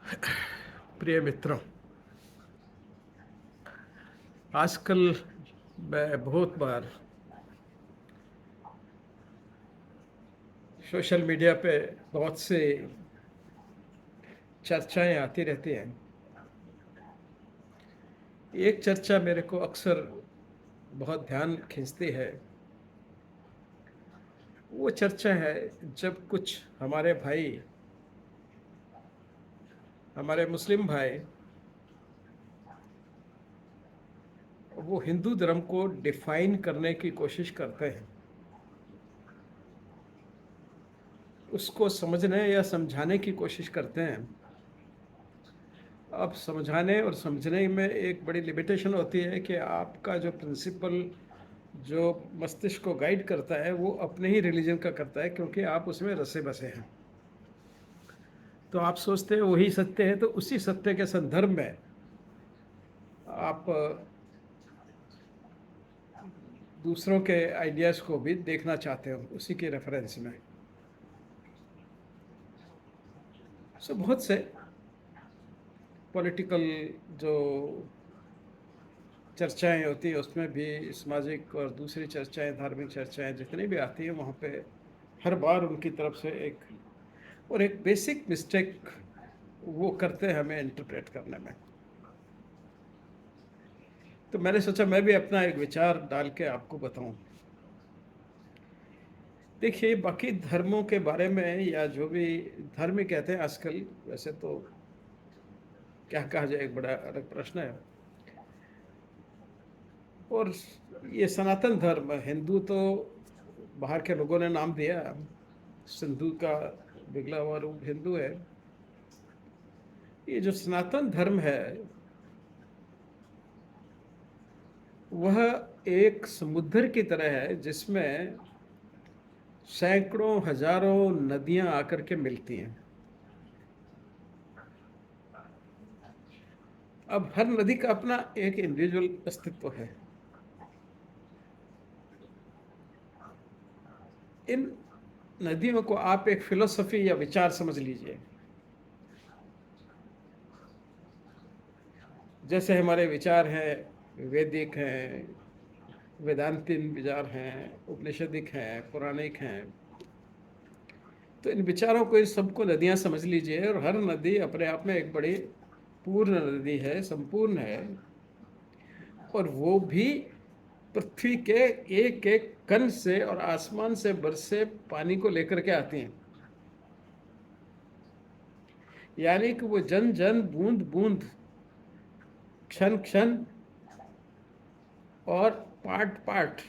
प्रिय मित्रों, आजकल मैं बहुत बार सोशल मीडिया पे बहुत से चर्चाएं आती रहती हैं। एक चर्चा मेरे को अक्सर बहुत ध्यान खींचती है। वो चर्चा है जब कुछ हमारे भाई, हमारे मुस्लिम भाई, वो हिंदू धर्म को डिफाइन करने की कोशिश करते हैं, उसको समझने या समझाने की कोशिश करते हैं। अब समझाने और समझने में एक बड़ी लिमिटेशन होती है कि आपका जो प्रिंसिपल, जो मस्तिष्क को गाइड करता है, वो अपने ही रिलीजन का करता है, क्योंकि आप उसमें रसे बसे हैं। तो आप सोचते हैं वही सत्य है, तो उसी सत्य के संदर्भ में आप दूसरों के आइडियाज़ को भी देखना चाहते हो उसी के रेफरेंस में। सो बहुत से पॉलिटिकल जो चर्चाएं होती हैं उसमें भी, सामाजिक और दूसरी चर्चाएं, धार्मिक चर्चाएं जितनी भी आती हैं, वहाँ पे हर बार उनकी तरफ से एक बेसिक मिस्टेक वो करते हैं हमें इंटरप्रेट करने में। तो मैंने सोचा मैं भी अपना एक विचार डाल के आपको बताऊं। देखिए, बाकी धर्मों के बारे में, या जो भी धर्म ही कहते हैं आजकल, वैसे तो क्या कहा जाए, एक बड़ा अलग प्रश्न है। और ये सनातन धर्म, हिंदू तो बाहर के लोगों ने नाम दिया, सिंधु का बिगला हुआ रूप हिंदू है। ये जो सनातन धर्म है, वह एक समुद्र की तरह है जिसमें सैकड़ों हजारों नदियां आकर के मिलती हैं। अब हर नदी का अपना एक इंडिविजुअल अस्तित्व है। इन नदियों को आप एक फिलोसफी या विचार समझ लीजिए। जैसे हमारे विचार हैं, वैदिक हैं, वेदांतीन विचार हैं, उपनिषदिक हैं, पौराणिक हैं। तो इन विचारों को, इन सबको नदियां समझ लीजिए, और हर नदी अपने आप में एक बड़ी पूर्ण नदी है, संपूर्ण है। और वो भी पृथ्वी के एक एक कण से और आसमान से बरसे पानी को लेकर के आती हैं। यानी कि वो जन जन, बूंद बूंद, क्षण क्षण और पार्ट पार्ट,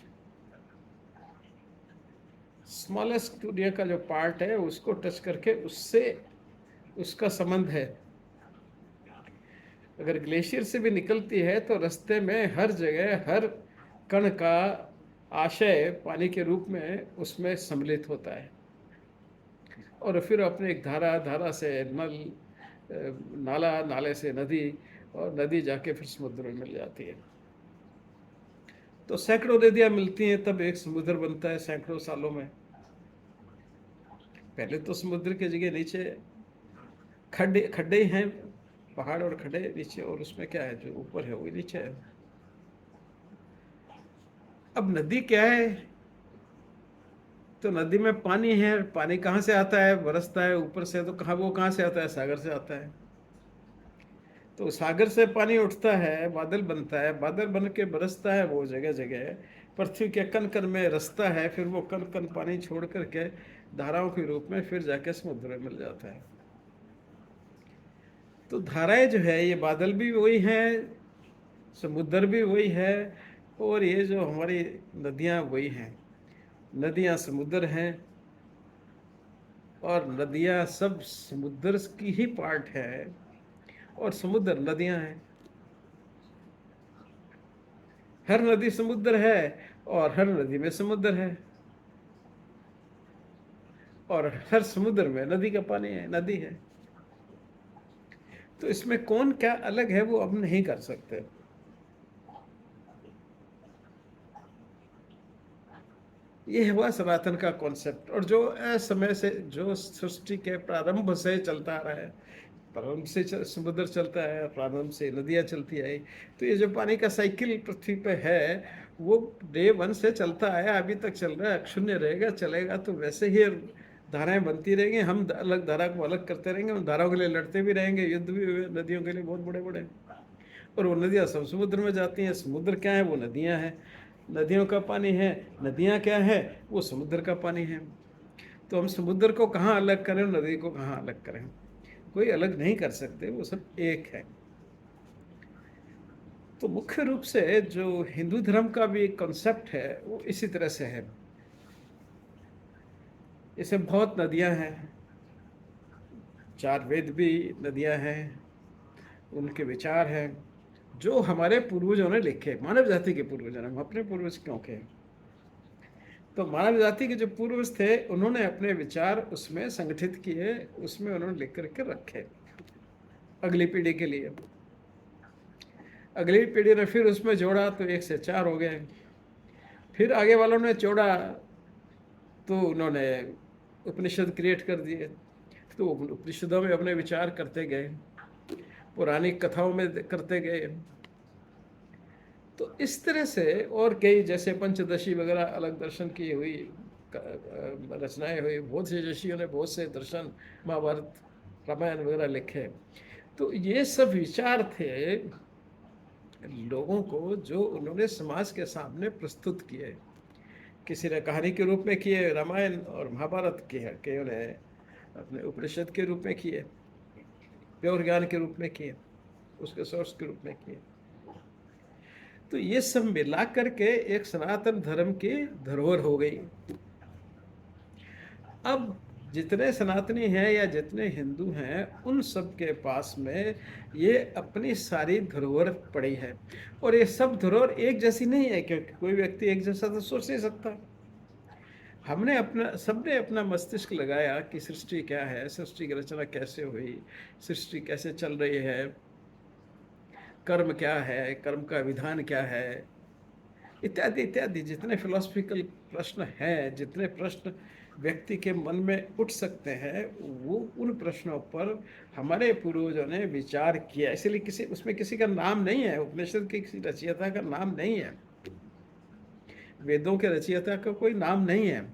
स्मॉलेस्ट दुनिया का जो पार्ट है उसको टच करके उससे उसका संबंध है। अगर ग्लेशियर से भी निकलती है तो रास्ते में हर जगह हर कण का आशय पानी के रूप में उसमें सम्मिलित होता है, और फिर अपने एक धारा, धारा से नल, नाला, नाले से नदी, और नदी जाके फिर समुद्र में मिल जाती है। तो सैकड़ों नदियां मिलती हैं, तब एक समुद्र बनता है सैकड़ों सालों में। पहले तो समुद्र के जगह नीचे खड्डे खड्डे ही हैं, पहाड़ और खड्डे नीचे, और उसमें क्या है, जो ऊपर है वही नीचे है। अब नदी क्या है? तो नदी में पानी है। पानी कहाँ से आता है? बरसता है ऊपर से। तो कहाँ से आता है? सागर से आता है। तो सागर से पानी उठता है, बादल बनता है, बादल बन के बरसता है, वो जगह जगह पृथ्वी के कण कण में रसता है, फिर वो कण कण पानी छोड़ करके धाराओं के रूप में फिर जाके समुद्र में मिल जाता है। तो धाराएं जो है, ये बादल भी वही हैं, समुद्र भी वही है, और ये जो हमारी नदियां वही हैं। नदियां समुद्र हैं, और नदियां सब समुद्र की ही पार्ट है, और समुद्र नदियां हैं। हर नदी समुद्र है, और हर नदी में समुद्र है, और हर समुद्र में नदी का पानी है, नदी है। तो इसमें कौन क्या अलग है वो हम नहीं कर सकते। ये हुआ सनातन का कॉन्सेप्ट, और जो समय से, जो सृष्टि के प्रारंभ से चलता आ रहा है, प्रारंभ से समुद्र चलता है, प्रारंभ से नदियाँ चलती आई। तो ये जो पानी का साइकिल पृथ्वी पे है, वो डे वन से चलता आया, अभी तक चल रहा है, शून्य रहेगा, चलेगा। तो वैसे ही धाराएं बनती रहेंगी, हम अलग धारा को अलग करते रहेंगे, हम धाराओं के लिए लड़ते भी रहेंगे, युद्ध भी हुए नदियों के लिए बहुत बड़े बड़े। और वो नदियाँ सब समुद्र में जाती हैं। समुद्र क्या है? वो नदियाँ हैं। नदियों का पानी है। नदियाँ क्या है? वो समुद्र का पानी है। तो हम समुद्र को कहाँ अलग करें, नदी को कहाँ अलग करें? कोई अलग नहीं कर सकते, वो सब एक है। तो मुख्य रूप से जो हिंदू धर्म का भी एक कॉन्सेप्ट है, वो इसी तरह से है। इसे बहुत नदियाँ हैं, 4 वेद भी नदियाँ हैं, उनके विचार हैं जो हमारे पूर्वजों ने लिखे, मानव जाति के पूर्वजों ने। हम अपने पूर्वज क्यों कहें? तो मानव जाति के जो पूर्वज थे, उन्होंने अपने विचार उसमें संगठित किए, उसमें उन्होंने लिख करके रखे अगली पीढ़ी के लिए। अगली पीढ़ी ने फिर उसमें जोड़ा, तो 1 से 4 हो गए। फिर आगे वालों ने जोड़ा, तो उन्होंने उपनिषद क्रिएट कर दिए। तो उपनिषदों में अपने विचार करते गए, पौराणिक कथाओं में करते गए। तो इस तरह से और कई, जैसे पंचदशी वगैरह अलग दर्शन की हुई रचनाएं हुई, बहुत से ऋषियों ने बहुत से दर्शन, महाभारत रामायण वगैरह लिखे। तो ये सब विचार थे लोगों को, जो उन्होंने समाज के सामने प्रस्तुत किए। किसी ने कहानी के रूप में किए रामायण और महाभारत के उन्हें अपने उपनिषद के रूप में किए, प्योर ज्ञान के रूप में किए, उसके सोर्स के रूप में किए। तो ये सब मिला करके एक सनातन धर्म की धरोहर हो गई। अब जितने सनातनी हैं या जितने हिंदू हैं, उन सब के पास में ये अपनी सारी धरोहर पड़ी है। और ये सब धरोहर एक जैसी नहीं है, क्योंकि कोई व्यक्ति एक जैसा तो सोच नहीं सकता। सबने अपना मस्तिष्क लगाया कि सृष्टि क्या है, सृष्टि की रचना कैसे हुई, सृष्टि कैसे चल रही है, कर्म क्या है, कर्म का विधान क्या है, इत्यादि इत्यादि। जितने फिलोसफिकल प्रश्न हैं, जितने प्रश्न व्यक्ति के मन में उठ सकते हैं, वो उन प्रश्नों पर हमारे पूर्वजों ने विचार किया। इसलिए उसमें किसी का नाम नहीं है, उपनिषद के किसी रचयिता का नाम नहीं है, वेदों के रचयिता का कोई नाम नहीं है।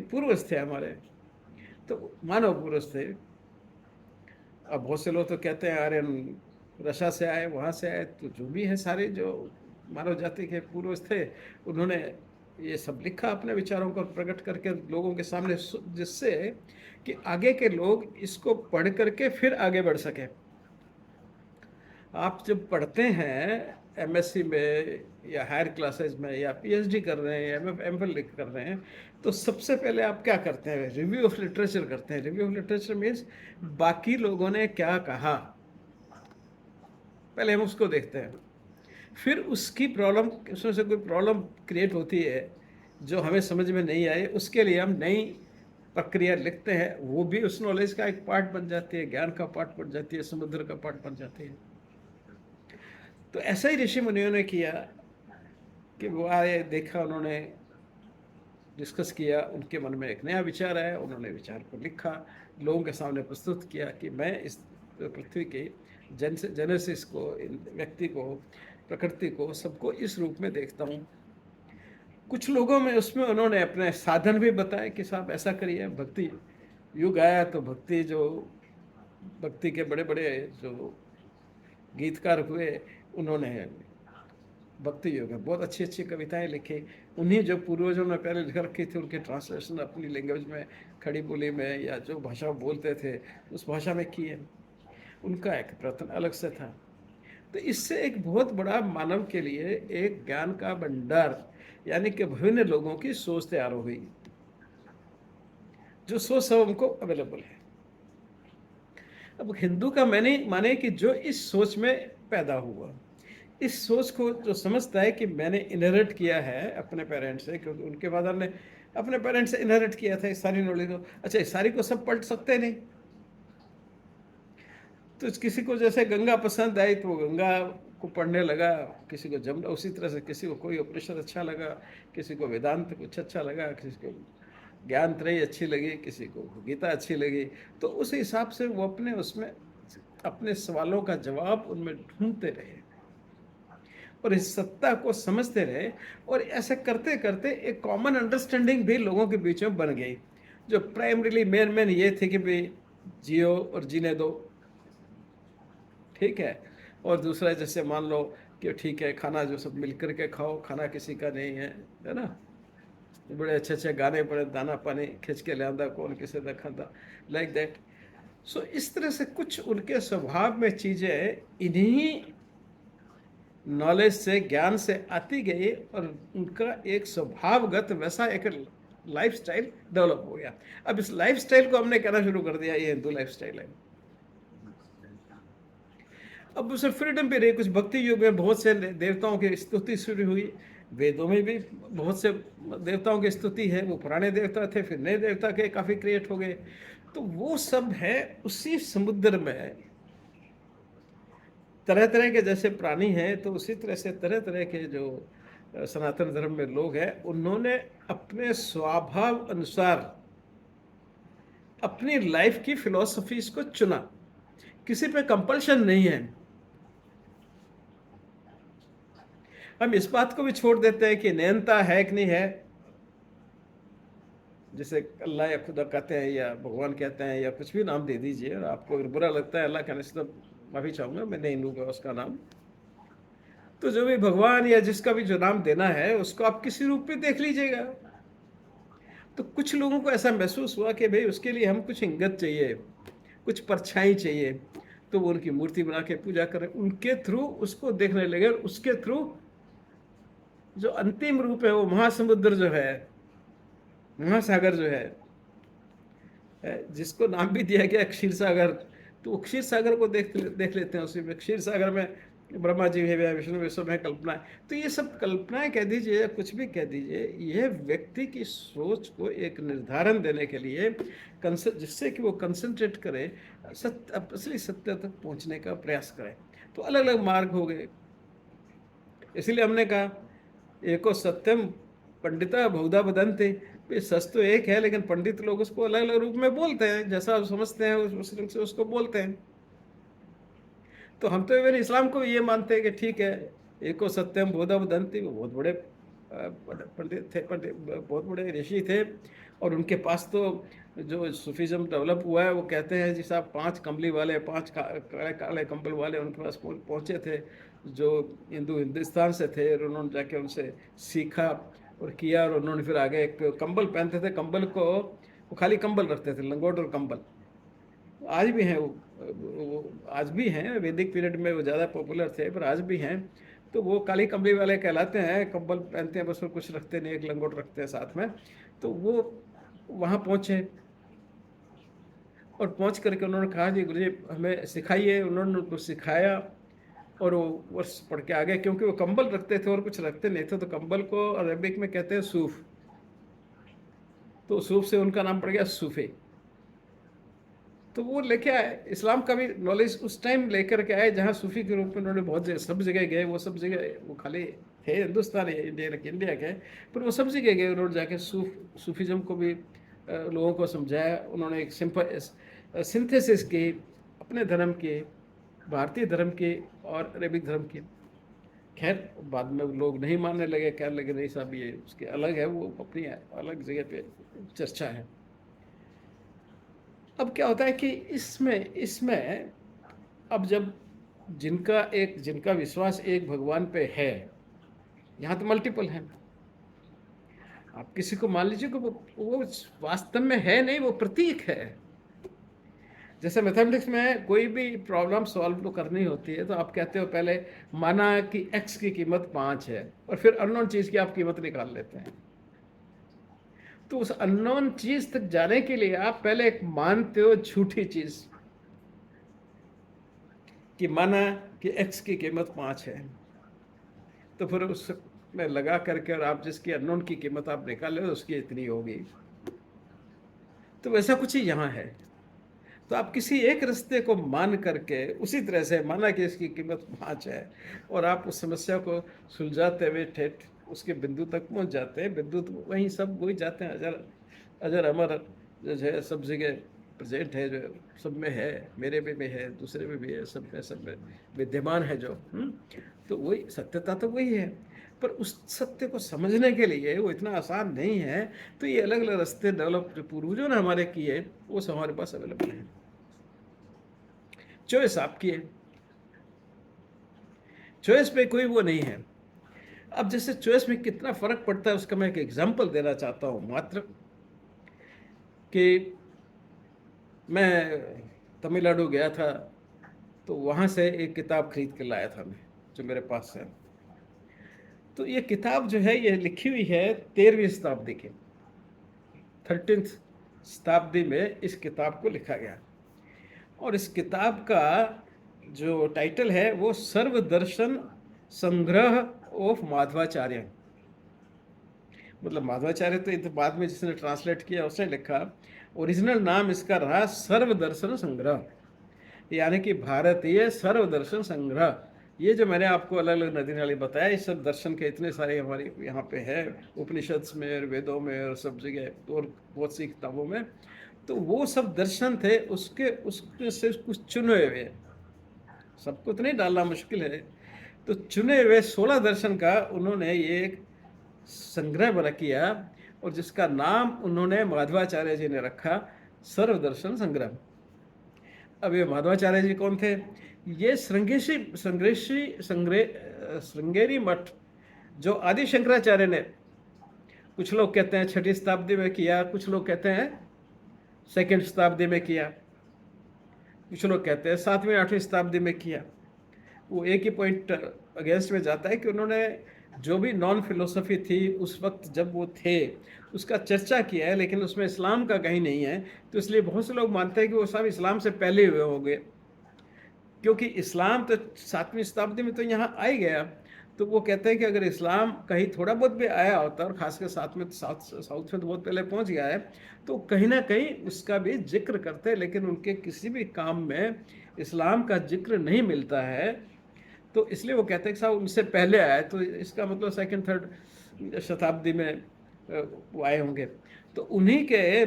पूर्वज थे हमारे, तो मानव पूर्वज थे। अब बहुत से लोग तो कहते हैं आर्यन रशा से आए, वहाँ से आए। तो जो भी है, सारे जो मानव जाति के पूर्वज थे, उन्होंने ये सब लिखा अपने विचारों को प्रकट करके लोगों के सामने, जिससे कि आगे के लोग इसको पढ़ करके फिर आगे बढ़ सके। आप जब पढ़ते हैं एमएससी में या हायर क्लासेस में या पीएचडी कर रहे हैं या एमफिल कर रहे हैं, तो सबसे पहले आप क्या करते हैं? रिव्यू ऑफ लिटरेचर करते हैं। रिव्यू ऑफ लिटरेचर मीन्स बाकी लोगों ने क्या कहा, पहले हम उसको देखते हैं। फिर उसकी प्रॉब्लम, उसमें से कोई प्रॉब्लम क्रिएट होती है जो हमें समझ में नहीं आए, उसके लिए हम नई प्रक्रिया लिखते हैं। वो भी उस नॉलेज का एक पार्ट बन जाती है, ज्ञान का पार्ट बन जाती है, समुद्र का पार्ट बन जाती है। तो ऐसा ही ऋषि मुनियों ने किया कि वो आए, देखा, उन्होंने डिस्कस किया, उनके मन में एक नया विचार आया, उन्होंने विचार को लिखा, लोगों के सामने प्रस्तुत किया कि मैं इस पृथ्वी के जेनेसिस को, व्यक्ति को, प्रकृति को, सबको इस रूप में देखता हूँ। कुछ लोगों में उसमें उन्होंने अपने साधन भी बताए कि साहब ऐसा करिए। भक्ति युग आया तो भक्ति के बड़े बड़े जो गीतकार हुए, उन्होंने भक्ति योग में बहुत अच्छी अच्छी कविताएं लिखी। उन्हीं जो पूर्वजों ने पहले लिख रखी थी, उनके ट्रांसलेशन अपनी लैंग्वेज में, खड़ी बोली में या जो भाषा बोलते थे उस भाषा में किए। उनका एक प्रयत्न अलग से था। तो इससे एक बहुत बड़ा मानव के लिए एक ज्ञान का भंडार, यानी कि विभिन्न लोगों की सोच तैयार हो गई, जो सोच सब उनको अवेलेबल है। अब हिंदू का माने कि जो इस सोच में पैदा हुआ, इस सोच को जो समझता है कि मैंने इनहेरिट किया है अपने पेरेंट्स से, क्योंकि उनके फादर ने अपने पेरेंट्स से इनहेरिट किया था इस सारी नॉलेज को। अच्छा, इस सारी को सब पढ़ सकते नहीं, तो किसी को जैसे गंगा पसंद आई तो वो गंगा को पढ़ने लगा, किसी को उसी तरह से किसी को कोई उपनिषद अच्छा लगा, किसी को वेदांत कुछ अच्छा लगा, किसी को ज्ञान त्रयी अच्छी लगी, किसी को गीता अच्छी लगी, तो उस हिसाब से वो अपने उसमें अपने सवालों का जवाब उनमें ढूंढते रहे और इस सत्ता को समझते रहे। और ऐसे करते करते एक कॉमन अंडरस्टैंडिंग भी लोगों के बीच में बन गई, जो प्राइमरीली मेन ये थी कि भाई जियो और जीने दो, ठीक है। और दूसरा जैसे मान लो कि ठीक है खाना जो सब मिल करके खाओ, खाना किसी का नहीं है ना। बड़े अच्छे अच्छे गाने, बड़े दाना पानी खिंच के लिया कौन किसी ने खाता, लाइक दैट। सो इस तरह से कुछ उनके स्वभाव में चीजें इन्हीं नॉलेज से, ज्ञान से आती गई और उनका एक स्वभावगत वैसा एक लाइफस्टाइल डेवलप हो गया। अब इस लाइफस्टाइल को हमने कहना शुरू कर दिया ये हिंदू लाइफस्टाइल है। अब उसे फ्रीडम भी रही। कुछ भक्ति युग में बहुत से देवताओं की स्तुति शुरू हुई, वेदों में भी बहुत से देवताओं की स्तुति है। वो पुराने देवता थे, फिर नए देवता के काफी क्रिएट हो गए। तो वो सब है उसी समुद्र में तरह तरह के जैसे प्राणी हैं, तो उसी तरह से तरह तरह के जो सनातन धर्म में लोग हैं, उन्होंने अपने स्वभाव अनुसार अपनी लाइफ की फिलॉसफीज को चुना। किसी पे कंपल्शन नहीं है। हम इस बात को भी छोड़ देते हैं कि नियंता है कि नहीं है, जैसे अल्लाह या खुदा कहते हैं या भगवान कहते हैं या कुछ भी नाम दे दीजिए। और आपको अगर बुरा लगता है अल्लाह कहने से, तो माफी चाहूंगा, मैं नहीं लूंगा उसका नाम। तो जो भी भगवान या जिसका भी जो नाम देना है उसको आप किसी रूप में देख लीजिएगा। तो कुछ लोगों को ऐसा महसूस हुआ कि भाई उसके लिए हम कुछ इंगत चाहिए, कुछ परछाई चाहिए, तो वो उनकी मूर्ति बना के पूजा करें, उनके थ्रू उसको देखने लगे। और उसके थ्रू जो अंतिम रूप है वो महासमुद्र जो है, महासागर जो है, जिसको नाम भी दिया गया क्षीर सागर, तो वो क्षीर सागर को देख लेते हैं। उसी में क्षीर सागर में ब्रह्मा जी है, विष्णु विश्व में कल्पनाएं। तो ये सब कल्पनाएं कह दीजिए या कुछ भी कह दीजिए, यह व्यक्ति की सोच को एक निर्धारण देने के लिए जिससे कि वो कंसंट्रेट करे, असली सत्य तक पहुंचने का प्रयास करे। तो अलग अलग मार्ग हो गए। इसलिए हमने कहा एको सत्यम पंडिता बहुधा बदंते, सच तो एक है लेकिन पंडित लोग उसको अलग अलग रूप में बोलते हैं, जैसा समझते हैं उस ढंग से उसको बोलते हैं। तो हम तो इवन इस्लाम को ये मानते हैं कि ठीक है एको सत्यम बहुधा बदंती, वो बहुत बड़े पंडित थे, बहुत बड़े ऋषि थे। और उनके पास तो जो सूफीज़म डेवलप हुआ है, वो कहते हैं जी साहब 5 कम्बली वाले, 5 काले काले कंबल वाले उनके पास पहुँचे थे, जो हिंदुस्तान से थे। और उन्होंने जाके उनसे सीखा और किया, और उन्होंने फिर आगे एक कंबल पहनते थे। कंबल को वो खाली कंबल रखते थे, लंगोट और कंबल। आज भी हैं वो आज भी हैं। वैदिक पीरियड में वो ज़्यादा पॉपुलर थे, पर आज भी हैं। तो वो काली कंबली वाले कहलाते हैं। कंबल पहनते हैं, बस वो कुछ रखते नहीं, एक लंगोट रखते हैं साथ में। तो वो वहाँ पहुँचे और पहुँच करके उन्होंने कहा जी गुरु जी हमें सिखाइए। उन्होंने उनको सिखाया और वो वर्ष पढ़ के आ गए, क्योंकि वो कंबल रखते थे और कुछ रखते नहीं थे। तो कंबल को अरबिक में कहते हैं सूफ, तो सूफ से उनका नाम पड़ गया सूफी। तो वो लेके आए इस्लाम का भी नॉलेज उस टाइम लेकर के आए, जहाँ सूफी के रूप में उन्होंने बहुत सब जगह गए। वो सब जगह वो खाली थे हिंदुस्तान इंडिया के, पर वो सब जगह गए। उन्होंने जाके सूफीज़म को भी लोगों को समझाया। उन्होंने एक सिंपल सिंथेसिस की अपने धर्म की, भारतीय धर्म की और अरेबिक धर्म की। खैर बाद में लोग नहीं मानने लगे, कहने लगे नहीं साहब ये उसके अलग है, वो अपनी अलग जगह पे चर्चा है। अब क्या होता है कि इसमें अब जब जिनका विश्वास एक भगवान पे है, यहाँ तो मल्टीपल है। आप किसी को मान लीजिए कि वो वास्तव में है नहीं, वो प्रतीक है। जैसे मैथमेटिक्स में कोई भी प्रॉब्लम सॉल्व तो करनी होती है, तो आप कहते हो पहले माना कि x की कीमत 5 है, और फिर अननोन चीज़ की आप कीमत निकाल लेते हैं। तो उस अननोन चीज तक जाने के लिए आप पहले एक मानते हो झूठी चीज, कि माना कि x की कीमत 5 है, तो फिर उसमें लगा करके और आप जिसकी अननोन की कीमत आप निकाले उसकी इतनी होगी। तो वैसा कुछ ही यहाँ है। तो आप किसी एक रिश्ते को मान करके उसी तरह से माना कि इसकी कीमत 5 है, और आप उस समस्या को सुलझाते हुए ठेठ उसके बिंदु तक पहुंच जाते हैं। बिंदु तो वहीं सब वही जाते हैं, अजर अमर जो है सब जगह प्रेजेंट है, जो सब में है, मेरे में है, दूसरे में भी है, सब में विद्यमान है जो। तो वही सत्यता तो वही है, पर उस सत्य को समझने के लिए वो इतना आसान नहीं है। तो ये अलग अलग रास्ते डेवलप जो पूर्वजों ने हमारे किए वो सब हमारे पास अवेलेबल है। चॉइस आपकी है, चॉइस पे कोई वो नहीं है। अब जैसे चॉइस में कितना फर्क पड़ता है उसका मैं एक एग्जांपल देना चाहता हूँ मात्र, कि मैं तमिलनाडु गया था, तो वहाँ से एक किताब खरीद के लाया था मैं, जो मेरे पास है। तो ये किताब जो है ये लिखी हुई है 13वीं शताब्दी के, 13th शताब्दी में इस किताब को लिखा गया। और इस किताब का जो टाइटल है वो सर्वदर्शन संग्रह ऑफ माधवाचार्य। मतलब माधवाचार्य तो बाद में जिसने ट्रांसलेट किया उसने लिखा, ओरिजिनल नाम इसका रहा सर्वदर्शन संग्रह, यानी कि भारतीय सर्वदर्शन संग्रह। ये जो मैंने आपको अलग अलग नदी नाली बताया, इस सब दर्शन के इतने सारे हमारे यहाँ पे है, उपनिषद में और वेदों में और सब जगह और बहुत सी किताबों में। तो वो सब दर्शन थे, उसके से कुछ चुने हुए, सबको तो नहीं डालना मुश्किल है, तो चुने हुए 16 दर्शन का उन्होंने ये एक संग्रह बना किया, और जिसका नाम उन्होंने माधवाचार्य जी ने रखा सर्वदर्शन संग्रह। अब ये माधवाचार्य जी कौन थे? ये श्रृंगेरी मठ जो आदि शंकराचार्य ने, कुछ लोग कहते हैं 6वीं शताब्दी में किया, कुछ लोग कहते हैं 2nd शताब्दी में किया, कुछ लोग कहते हैं 7वीं 8वीं शताब्दी में किया। वो एक ही पॉइंट अगेंस्ट में जाता है कि उन्होंने जो भी नॉन फिलोसफी थी उस वक्त जब वो थे उसका चर्चा किया है, लेकिन उसमें इस्लाम का कहीं नहीं है। तो इसलिए बहुत से लोग मानते हैं कि वो सब इस्लाम से पहले हुए होंगे, क्योंकि इस्लाम तो 7वीं शताब्दी में तो यहाँ आ ही गया। तो वो कहते हैं कि अगर इस्लाम कहीं थोड़ा बहुत भी आया होता, और खासकर साउथ में तो बहुत पहले पहुँच गया है, तो कहीं ना कहीं उसका भी जिक्र करते हैं, लेकिन उनके किसी भी काम में इस्लाम का जिक्र नहीं मिलता है। तो इसलिए वो कहते हैं कि साहब उनसे पहले आया, तो इसका मतलब 2nd 3rd शताब्दी में वो आए होंगे। तो उन्हीं के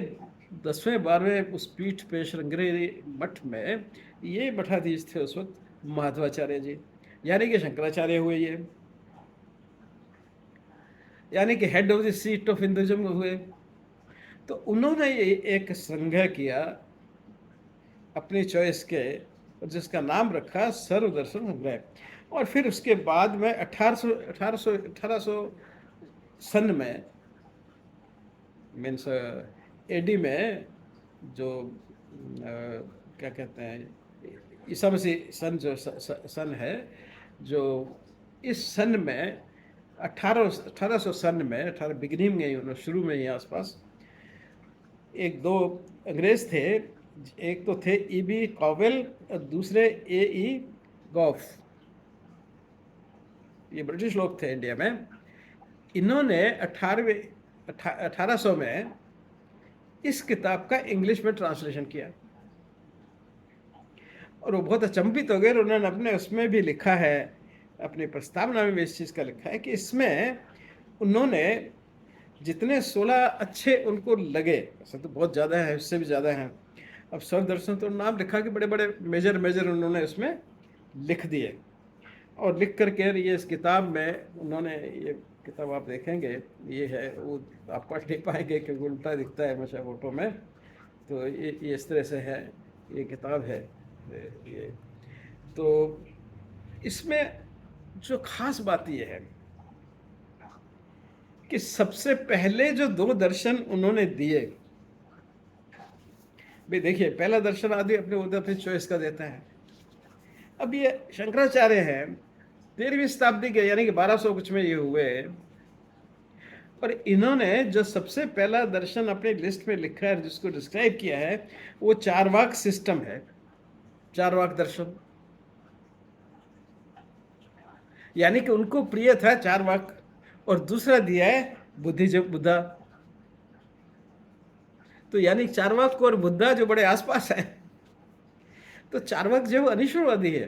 10वें 12वें उस पीठ पे श्रृंगेरी मठ में ये मठाधीश थे उस वक्त माधवाचार्य जी, यानी कि शंकराचार्य हुए ये, यानी कि head of the seat of Hinduism हुए। तो उन्होंने ये एक संग्रह किया अपनी चॉइस के, जिसका नाम रखा सर्वदर्शन संग्रह। और फिर उसके बाद में 1800 सन में, मीन्स एडी में, जो क्या कहते हैं ईसा मसीह सन, जो सन है, जो इस सन में 1800 सन में, 18 बिगिनिंग में ही, शुरू में ही आसपास, एक दो अंग्रेज थे, एक तो थे E.B. कॉवेल और दूसरे A.E. गॉफ। ये ब्रिटिश लोग थे इंडिया में। इन्होंने 1800 में इस किताब का इंग्लिश में ट्रांसलेशन किया, और वो बहुत अचंभित हो गए। उन्होंने अपने उसमें भी लिखा है, अपनी प्रस्तावना में भी इस चीज़ का लिखा है कि इसमें उन्होंने जितने 16 अच्छे उनको लगे, ऐसे तो बहुत ज़्यादा है, इससे भी ज़्यादा हैं। अब सर्वदर्शन तो नाम लिखा कि बड़े बड़े मेजर उन्होंने उसमें लिख दिए, और लिख करके ये इस किताब में उन्होंने, ये किताब आप देखेंगे ये है, वो आप पढ़ नहीं पाएंगे क्योंकि उल्टा दिखता है हमेशा फोटो में। तो ये इस तरह से है, ये किताब है ये। तो इसमें जो खास बात ये है कि सबसे पहले जो 2 दर्शन उन्होंने दिए, भाई देखिए, पहला दर्शन आदि अपनी चॉइस का देता है। अब ये शंकराचार्य हैं 13वीं शताब्दी के, यानी कि 1200 कुछ में ये हुए, और इन्होंने जो सबसे पहला दर्शन अपनी लिस्ट में लिखा है, जिसको डिस्क्राइब किया है, वो चारवाक सिस्टम है, चारवाक दर्शन। यानी कि उनको प्रिय था चारवाक। और दूसरा दिया है बुद्धा। तो यानी चारवाक और बुद्धा जो बड़े आसपास है। तो चारवाक जो अनिश्वरवादी है,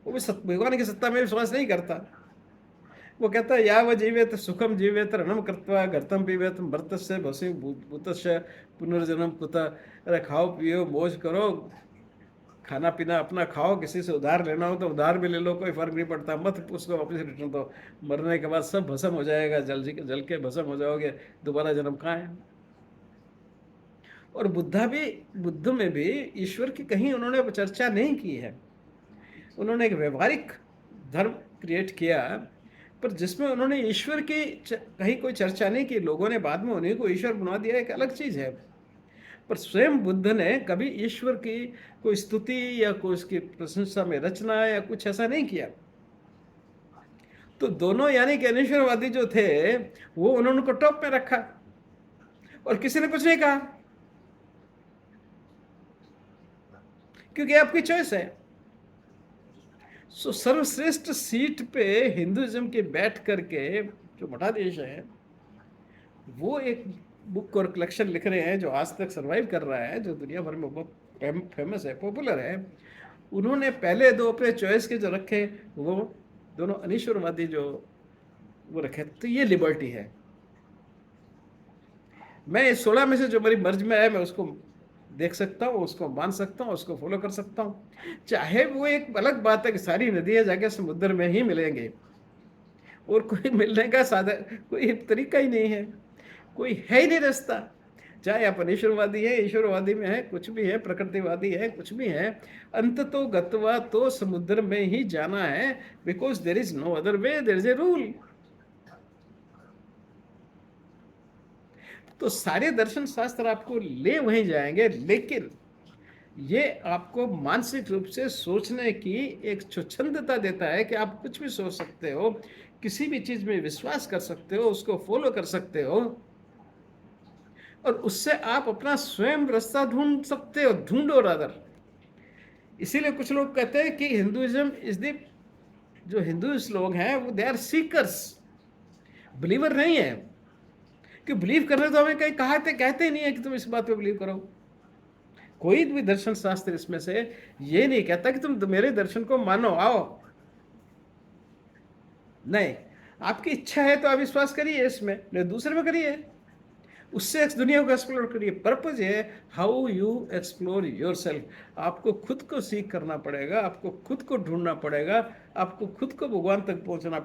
वो भी भगवान की सत्ता में विश्वास नहीं करता, वो कहता है या व जीवेत सुखम जीवेत रणम कृत्वा घर्तम पीवेत मर्तस्य भसी भूतस्य पुनर्जन्म कुतः। अरे खाओ पियो मौज करो, खाना पीना अपना खाओ, किसी से उधार लेना हो तो उधार भी ले लो, कोई फर्क नहीं पड़ता, मत उसको वापस रिटर्न दो। मरने के बाद सब भस्म हो जाएगा, जल के भस्म हो जाओगे, दोबारा जन्म कहाँ है। और बुद्ध में भी ईश्वर की कहीं उन्होंने चर्चा नहीं की है। उन्होंने एक व्यवहारिक धर्म क्रिएट किया, पर जिसमें उन्होंने ईश्वर की कहीं कोई चर्चा नहीं की। लोगों ने बाद में उन्हीं को ईश्वर बना दिया, एक अलग चीज है। पर स्वयं बुद्ध ने कभी ईश्वर की कोई स्तुति या कोई उसकी प्रशंसा में रचना या कुछ ऐसा नहीं किया। तो दोनों यानी कि अनिश्वरवादी जो थे वो उन्होंने को टॉप में रखा और किसी ने कुछ नहीं कहा, क्योंकि आपकी चॉइस है। सो सर्वश्रेष्ठ सीट पे हिंदुइज्म के बैठ करके जो मठाधीश है वो एक बुक और कलेक्शन लिख रहे हैं जो आज तक सरवाइव कर रहा है, जो दुनिया भर में बहुत फेमस है, पॉपुलर है। उन्होंने पहले दो अपने चॉइस के जो रखे वो दोनों अनिश्वरवादी जो वो रखे। तो ये लिबर्टी है। मैं इस 16 में से जो मेरी मर्ज में है मैं उसको देख सकता हूँ, उसको मान सकता हूँ, उसको फॉलो कर सकता हूँ। चाहे वो एक अलग बात है कि सारी नदियां जाके समुद्र में ही मिलेंगे और कोई मिलने का साधन कोई तरीका ही नहीं है, कोई है ही नहीं रास्ता। चाहे आप अनिश्वरवादी है, ईश्वरवादी में है, कुछ भी है, प्रकृतिवादी है, कुछ भी है, अंत तो गत्वा तो समुद्र में ही जाना है। Because there is no other way, there is a rule. तो सारे दर्शन शास्त्र आपको ले वहीं जाएंगे, लेकिन ये आपको मानसिक रूप से सोचने की एक स्वच्छंदता देता है कि आप कुछ भी सोच सकते हो, किसी भी चीज में विश्वास कर सकते हो, उसको फॉलो कर सकते हो और उससे आप अपना स्वयं रास्ता ढूंढ सकते हो, ढूंढो रादर। इसीलिए कुछ लोग कहते हैं कि हिंदुइज्म इज द, जो हिंदुइस्ट लोग हैं वो दे आर सीकर्स, बिलीवर नहीं है। कि बिलीव करने तो हमें कहीं कहते ही नहीं है कि तुम इस बात पे बिलीव करो। कोई भी दर्शन शास्त्र इसमें से ये नहीं कहता कि तुम मेरे दर्शन को मानो, आओ। नहीं, आपकी इच्छा है तो आप विश्वास करिए इसमें, नहीं दूसरे में करिए, उससे इस दुनिया को एक्सप्लोर करिए। पर्पज है हाउ यू एक्सप्लोर योरसेल्फ। आपको खुद को सीख करना पड़ेगा, आपको खुद को ढूंढना पड़ेगा, आपको खुद को भगवान तक पहुंचना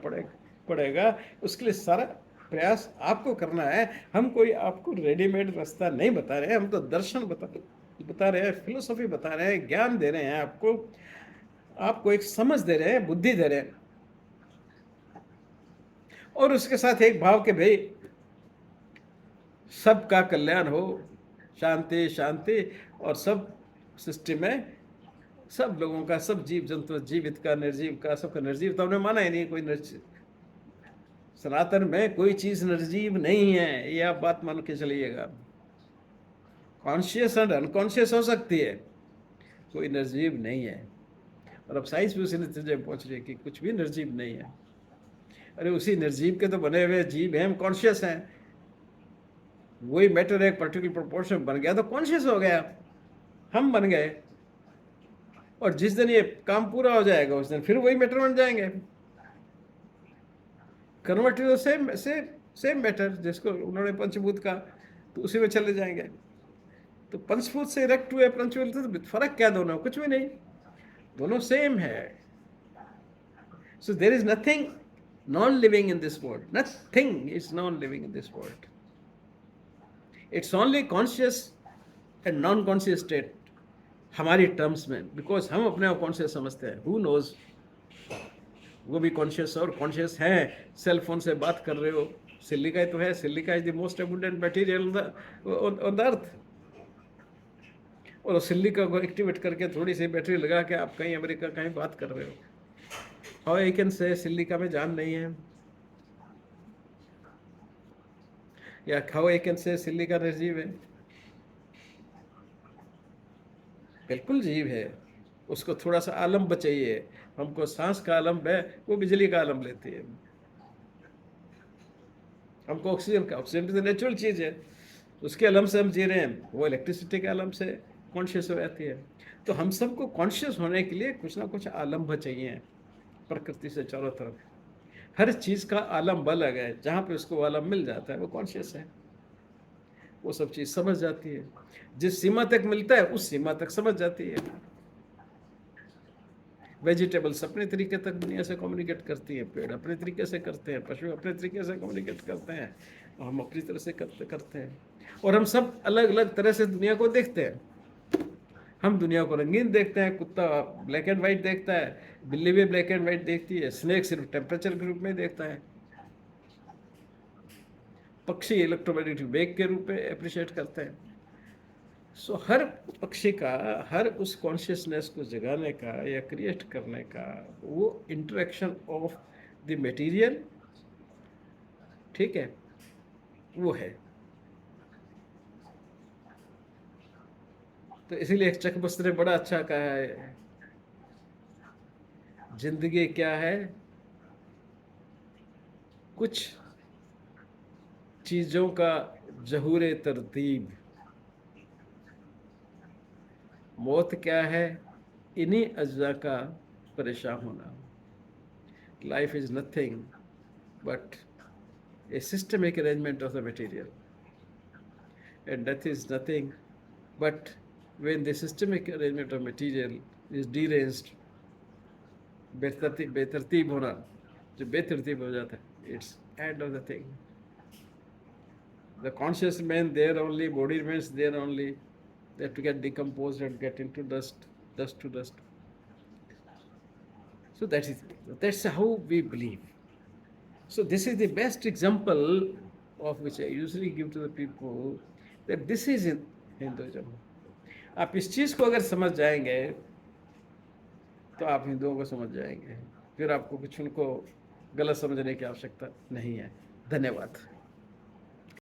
पड़ेगा। उसके लिए सारा प्रयास आपको करना है। हम कोई आपको रेडीमेड रास्ता नहीं बता रहे हैं, हम तो दर्शन बता रहे हैं, फिलोसफी बता रहे हैं, ज्ञान दे रहे हैं आपको एक समझ दे रहे हैं, बुद्धि दे रहे हैं। और उसके साथ एक भाव के भाई सबका कल्याण हो, शांति शांति, और सब सृष्टि में सब लोगों का, सब जीव जंतु, जीवित का निर्जीव का, सबका निर्जीव तो हमने माना ही नहीं। कोई सनातन में कोई चीज निर्जीव नहीं है, ये आप बात मान के चलिएगा। कॉन्शियस एंड अनकॉन्शियस हो सकती है, कोई निर्जीव नहीं है। और अब साइंस भी उसी नतीजे पहुंच रही है कि कुछ भी निर्जीव नहीं है। अरे उसी निर्जीव के तो बने हुए जीव हैं, हम कॉन्शियस हैं। वही मैटर एक पर्टिकुलर प्रोपोर्शन बन गया तो कॉन्शियस हो गया, हम बन गए। और जिस दिन ये काम पूरा हो जाएगा उस दिन फिर वही मैटर बन जाएंगे। कन्वर्ट टू सेम मैटर, जिसको उन्होंने पंचभूत का, तो उसी में चले जाएंगे। तो पंचभूत से इरेक्ट हुए पंचभूत, तो फर्क क्या दोनों? कुछ भी नहीं, दोनों सेम है। So there is nothing non living in this world, nothing is non living in this world. It's only conscious and non conscious state हमारी टर्म्स में, बिकॉज हम अपने आप कॉन्शियस समझते हैं। हु नोज, वो भी कॉन्शियस और कॉन्शियस है। सेल फोन से बात कर रहे हो, सिलिका तो है, silica is the most abundant material on the earth. और सिलिका को एक्टिवेट करके थोड़ी सी बैटरी लगा के आप कहीं अमेरिका कहीं बात कर रहे हो। How I can say silica में जान नहीं है, या how I can say silica निर्जीव है? बिल्कुल जीव है, उसको थोड़ा सा आलम्ब चाहिए। हमको सांस का आलम्ब है, वो बिजली का आलम्ब लेती है। हमको ऑक्सीजन तो नेचुरल चीज है, उसके आलम्ब से हम जी रहे हैं, वो इलेक्ट्रिसिटी के आलम्ब से कॉन्शियस हो जाती है। तो हम सबको कॉन्शियस होने के लिए कुछ ना कुछ आलम्ब चाहिए प्रकृति से चारों तरफ। हर चीज़ का आलम अलग है, जहाँ पे उसको आलम मिल जाता है वो कॉन्शियस है, वो सब चीज़ समझ जाती है। जिस सीमा तक मिलता है उस सीमा तक समझ जाती है। वेजिटेबल्स अपने तरीके तक दुनिया से कम्युनिकेट करती हैं, पेड़ अपने तरीके से करते हैं, पशु अपने तरीके से कम्युनिकेट करते हैं, और हम अपनी तरह से करते हैं। और हम सब अलग अलग तरह से दुनिया को देखते हैं। हम दुनिया को रंगीन देखते हैं, कुत्ता ब्लैक एंड वाइट देखता है, बिल्ली भी ब्लैक एंड वाइट देखती है, स्नेक सिर्फ टेम्परेचर के रूप में देखता है, पक्षी इलेक्ट्रोमैग्नेटिक वेव के रूप में अप्रिशिएट करते हैं। सो हर पक्षी का, हर उस कॉन्शियसनेस को जगाने का या क्रिएट करने का वो इंटरेक्शन ऑफ द मटेरियल, ठीक है, वो है। तो इसीलिए चक बस्त ने बड़ा अच्छा कहा है, जिंदगी क्या है, कुछ चीजों का जहूर तरतीब, मौत क्या है, इन्हीं अज्जा का परेशान होना। Life is nothing but a systemic arrangement of the material, and death is nothing but when the systemic arrangement of material is deranged, बेतरतीब होना, जो बेतरतीब हो जाता है, it's end of the thing. The conscious man there only, body remains there only, that to get decomposed and get into dust to dust. So that's how we believe. So this is the best example of which I usually give to the people, that this is in Hinduism. आप इस चीज़ को अगर समझ जाएंगे तो आप हिंदुओं को समझ जाएंगे, फिर आपको कुछ उनको गलत समझने की आवश्यकता नहीं है। धन्यवाद।